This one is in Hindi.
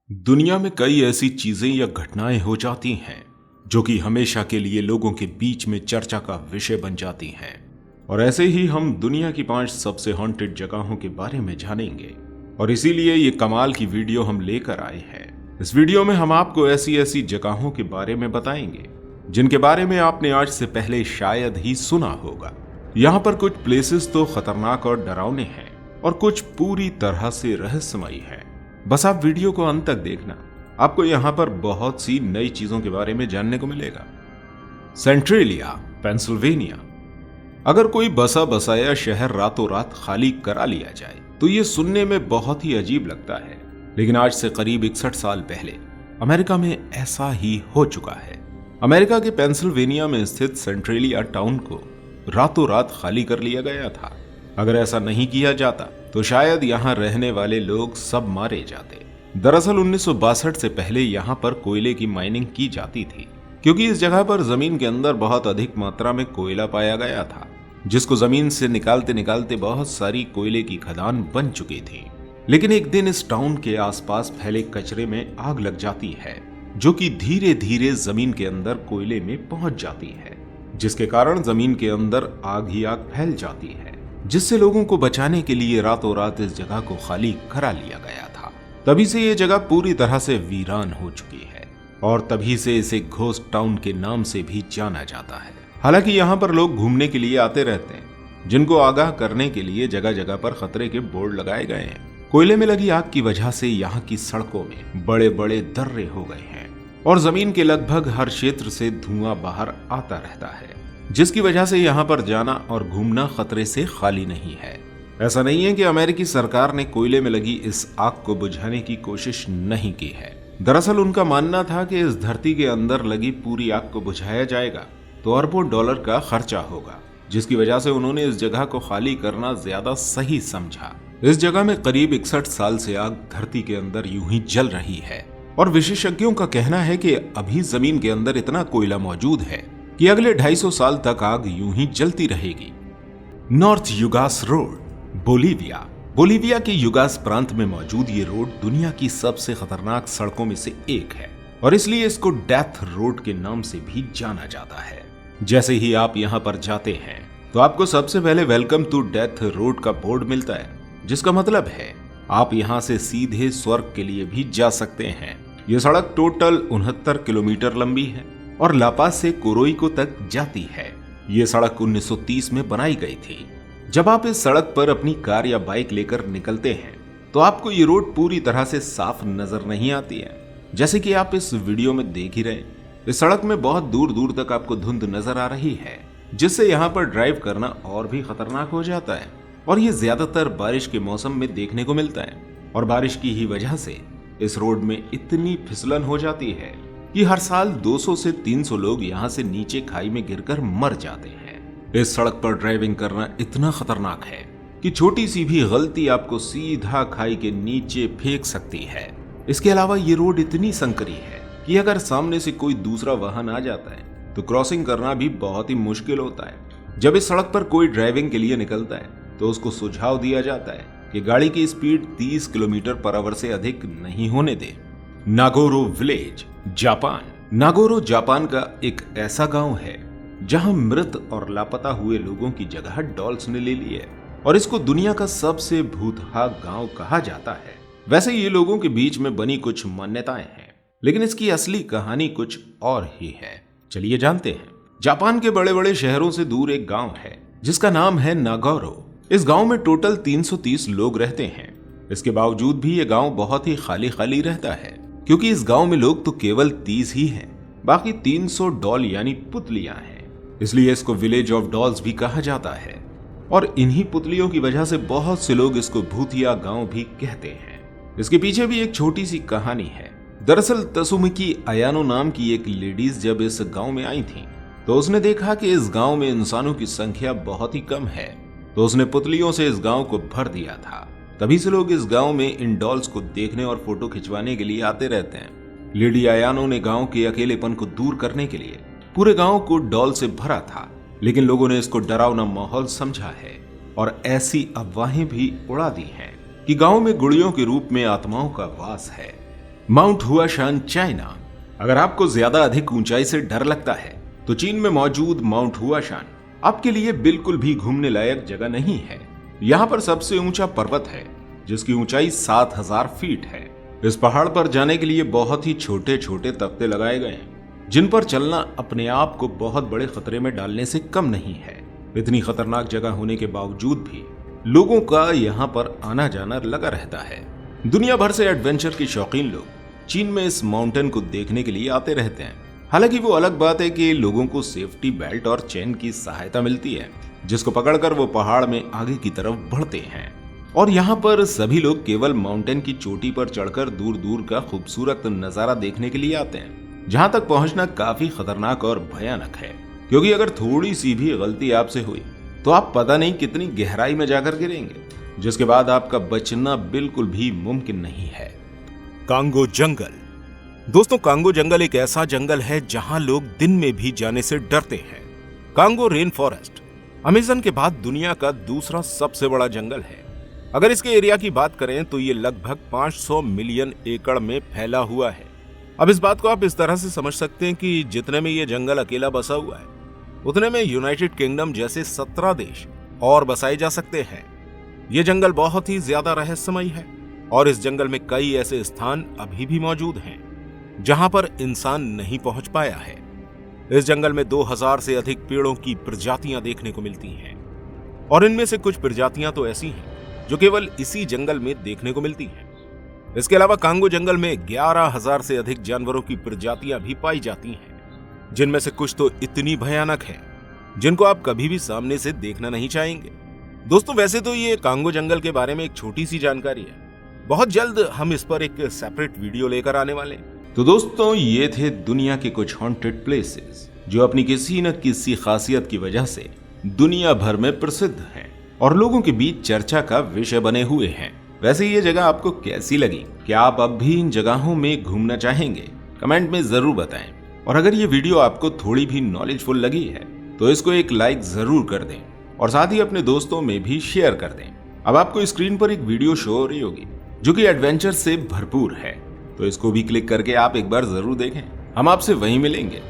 दुनिया में कई ऐसी चीजें या घटनाएं हो जाती हैं जो कि हमेशा के लिए लोगों के बीच में चर्चा का विषय बन जाती हैं। और ऐसे ही हम दुनिया की 5 सबसे हॉन्टेड जगहों के बारे में जानेंगे और इसीलिए ये कमाल की वीडियो हम लेकर आए हैं। इस वीडियो में हम आपको ऐसी ऐसी जगहों के बारे में बताएंगे जिनके बारे में आपने आज से पहले शायद ही सुना होगा। यहाँ पर कुछ प्लेसेस तो खतरनाक और डरावने हैं और कुछ पूरी तरह से रहस्यमयी है। बस आप वीडियो को अंत तक देखना, आपको यहाँ पर बहुत सी नई चीजों के बारे में जानने को मिलेगा। Centralia, Pennsylvania. अगर कोई बसा बसाया शहर रातों रात खाली करा लिया जाए तो ये सुनने में बहुत ही अजीब लगता है, लेकिन आज से करीब 61 साल पहले अमेरिका में ऐसा ही हो चुका है। अमेरिका के पेंसिल्वेनिया में स्थित सेंट्रेलिया टाउन को रातों रात खाली कर लिया गया था। अगर ऐसा नहीं किया जाता तो शायद यहाँ रहने वाले लोग सब मारे जाते। दरअसल 1962 से पहले यहाँ पर कोयले की माइनिंग की जाती थी, क्योंकि इस जगह पर जमीन के अंदर बहुत अधिक मात्रा में कोयला पाया गया था, जिसको जमीन से निकालते निकालते बहुत सारी कोयले की खदान बन चुकी थी। लेकिन एक दिन इस टाउन के आसपास फैले कचरे में आग लग जाती है, जो कि धीरे धीरे जमीन के अंदर कोयले में पहुंच जाती है, जिसके कारण जमीन के अंदर आग ही आग फैल जाती है, जिससे लोगों को बचाने के लिए रातों रात इस जगह को खाली करा लिया गया था। तभी से ये जगह पूरी तरह से वीरान हो चुकी है और तभी से इसे घोस्ट टाउन के नाम से भी जाना जाता है। हालांकि यहाँ पर लोग घूमने के लिए आते रहते हैं, जिनको आगाह करने के लिए जगह जगह पर खतरे के बोर्ड लगाए गए हैं। कोयले में लगी आग की वजह से यहाँ की सड़कों में बड़े बड़े दर्रे हो गए हैं और जमीन के लगभग हर क्षेत्र से धुआं बाहर आता रहता है, जिसकी वजह से यहाँ पर जाना और घूमना खतरे से खाली नहीं है। ऐसा नहीं है कि अमेरिकी सरकार ने कोयले में लगी इस आग को बुझाने की कोशिश नहीं की है। दरअसल उनका मानना था कि इस धरती के अंदर लगी पूरी आग को बुझाया जाएगा तो अरबों डॉलर का खर्चा होगा, जिसकी वजह से उन्होंने इस जगह को खाली करना ज्यादा सही समझा। इस जगह में करीब 61 साल से आग धरती के अंदर यूं ही जल रही है और विशेषज्ञों का कहना है कि अभी जमीन के अंदर इतना कोयला मौजूद है कि अगले 250 साल तक आग यूं ही जलती रहेगी। North Yungas road, Bolivia. Bolivia के युगास प्रांत में मौजूद ये रोड दुनिया की सबसे खतरनाक सड़कों में से एक है और इसलिए इसको डेथ रोड के नाम से भी जाना जाता है। जैसे ही आप यहाँ पर जाते हैं तो आपको सबसे पहले वेलकम टू डेथ रोड का बोर्ड मिलता है, जिसका मतलब है आप यहाँ से सीधे स्वर्ग के लिए भी जा सकते हैं। ये सड़क टोटल 69 किलोमीटर लंबी है और लापास से कोरोइको तक जाती है। ये सड़क 1930 में बनाई गई थी। जब आप इस सड़क पर अपनी कार या बाइक लेकर निकलते हैं तो आपको ये रोड पूरी तरह से साफ नजर नहीं आती है, जैसे कि आप इस वीडियो में देख ही रहे। इस सड़क में बहुत दूर दूर तक आपको धुंध नजर आ रही है, जिससे यहाँ पर ड्राइव करना और भी खतरनाक हो जाता है और ये ज्यादातर बारिश के मौसम में देखने को मिलता है। और बारिश की ही वजह से इस रोड में इतनी फिसलन हो जाती है कि हर साल 200 से 300 लोग यहाँ से नीचे खाई में गिरकर मर जाते हैं। इस सड़क पर ड्राइविंग करना इतना खतरनाक है कि छोटी सी भी गलती आपको सीधा खाई के नीचे फेंक सकती है। इसके अलावा ये रोड इतनी संकरी है कि अगर सामने से कोई दूसरा वाहन आ जाता है तो क्रॉसिंग करना भी बहुत ही मुश्किल होता है। जब इस सड़क पर कोई ड्राइविंग के लिए निकलता है तो उसको सुझाव दिया जाता है कि गाड़ी की स्पीड 30 किलोमीटर पर आवर से अधिक नहीं होने दे। नागोरो विलेज, जापान। नागोरो जापान का एक ऐसा गांव है जहां मृत और लापता हुए लोगों की जगह डॉल्स ने ले ली है और इसको दुनिया का सबसे भूतहा गांव कहा जाता है। वैसे ये लोगों के बीच में बनी कुछ मान्यताएं हैं, लेकिन इसकी असली कहानी कुछ और ही है। चलिए जानते हैं। जापान के बड़े बड़े शहरों से दूर एक गांव है जिसका नाम है नागोरो। इस गांव में टोटल 330 लोग रहते हैं। इसके बावजूद भी ये गांव बहुत ही खाली खाली रहता है, क्योंकि इस गांव में लोग तो केवल 30 ही हैं, बाकी 300 डॉल यानी पुतलियां हैं। इसलिए इसको विलेज ऑफ डॉल्स भी कहा जाता है और इन्हीं पुतलियों की वजह से बहुत से लोग इसको भूतिया गांव भी कहते हैं। इसके पीछे भी एक छोटी सी कहानी है। दरअसल तसुमिकी अयानो नाम की एक लेडीज जब इस गांव में आई थी तो उसने देखा कि इस गांव में इंसानों की संख्या बहुत ही कम है, तो उसने पुतलियों से इस गांव को भर दिया था। तभी से लोग इस गांव में इन डॉल्स को देखने और फोटो खिंचवाने के लिए आते रहते हैं। लेडी अयानो ने गांव के अकेलेपन को दूर करने के लिए पूरे गांव को डॉल से भरा था, लेकिन लोगों ने इसको डरावना माहौल समझा है और ऐसी अफवाहें भी उड़ा दी हैं कि गांव में गुड़ियों के रूप में आत्माओं का वास है। Mount Huashan, China. अगर आपको ज्यादा अधिक ऊंचाई से डर लगता है तो चीन में मौजूद माउंट हुआशान आपके लिए बिल्कुल भी घूमने लायक जगह नहीं है। यहाँ पर सबसे ऊंचा पर्वत है जिसकी ऊंचाई 7000 फीट है। इस पहाड़ पर जाने के लिए बहुत ही छोटे छोटे तख्ते लगाए गए हैं जिन पर चलना अपने आप को बहुत बड़े खतरे में डालने से कम नहीं है। इतनी खतरनाक जगह होने के बावजूद भी लोगों का यहाँ पर आना जाना लगा रहता है। दुनिया भर से एडवेंचर के शौकीन लोग चीन में इस माउंटेन को देखने के लिए आते रहते हैं। हालांकि वो अलग बात है कि लोगों को सेफ्टी बेल्ट और चेन की सहायता मिलती है जिसको पकड़कर वो पहाड़ में आगे की तरफ बढ़ते हैं। और यहाँ पर सभी लोग केवल माउंटेन की चोटी पर चढ़कर दूर दूर का खूबसूरत नजारा देखने के लिए आते हैं, जहाँ तक पहुंचना काफी खतरनाक और भयानक है, क्योंकि अगर थोड़ी सी भी गलती आपसे हुई तो आप पता नहीं कितनी गहराई में जाकर गिरेंगे, जिसके बाद आपका बचना बिल्कुल भी मुमकिन नहीं है। कांगो जंगल। दोस्तों, कांगो जंगल एक ऐसा जंगल है जहां लोग दिन में भी जाने से डरते हैं। कांगो रेन फॉरेस्ट अमेज़न के बाद दुनिया का दूसरा सबसे बड़ा जंगल है। अगर इसके एरिया की बात करें तो ये लगभग 500 मिलियन एकड़ में फैला हुआ है। अब इस बात को आप इस तरह से समझ सकते हैं कि जितने में ये जंगल अकेला बसा हुआ है उतने में यूनाइटेड किंगडम जैसे 17 देश और बसाए जा सकते हैं। ये जंगल बहुत ही ज्यादा रहस्यमयी है और इस जंगल में कई ऐसे स्थान अभी भी मौजूद हैं जहां पर इंसान नहीं पहुंच पाया है। इस जंगल में 2000 से अधिक पेड़ों की प्रजातियां देखने को मिलती हैं और इनमें से कुछ प्रजातियां तो ऐसी हैं जो केवल इसी जंगल में देखने को मिलती हैं। इसके अलावा कांगो जंगल में 11,000 से अधिक जानवरों की प्रजातियां भी पाई जाती हैं, जिनमें से कुछ तो इतनी भयानक हैं जिनको आप कभी भी सामने से देखना नहीं चाहेंगे। दोस्तों, वैसे तो ये कांगो जंगल के बारे में एक छोटी सी जानकारी है। बहुत जल्द हम इस पर एक सेपरेट वीडियो लेकर आने वाले हैं। तो दोस्तों, ये थे दुनिया के कुछ हॉन्टेड प्लेसेस जो अपनी किसी न किसी खासियत की वजह से दुनिया भर में प्रसिद्ध हैं और लोगों के बीच चर्चा का विषय बने हुए हैं। वैसे ये जगह आपको कैसी लगी? क्या आप अब भी इन जगहों में घूमना चाहेंगे? कमेंट में जरूर बताएं। और अगर ये वीडियो आपको थोड़ी भी नॉलेजफुल लगी है तो इसको एक लाइक जरूर कर दें और साथ ही अपने दोस्तों में भी शेयर कर दें। अब आपको स्क्रीन पर एक वीडियो शो हो रही होगी जो कि एडवेंचर से भरपूर है, तो इसको भी क्लिक करके आप एक बार जरूर देखें। हम आपसे वहीं मिलेंगे।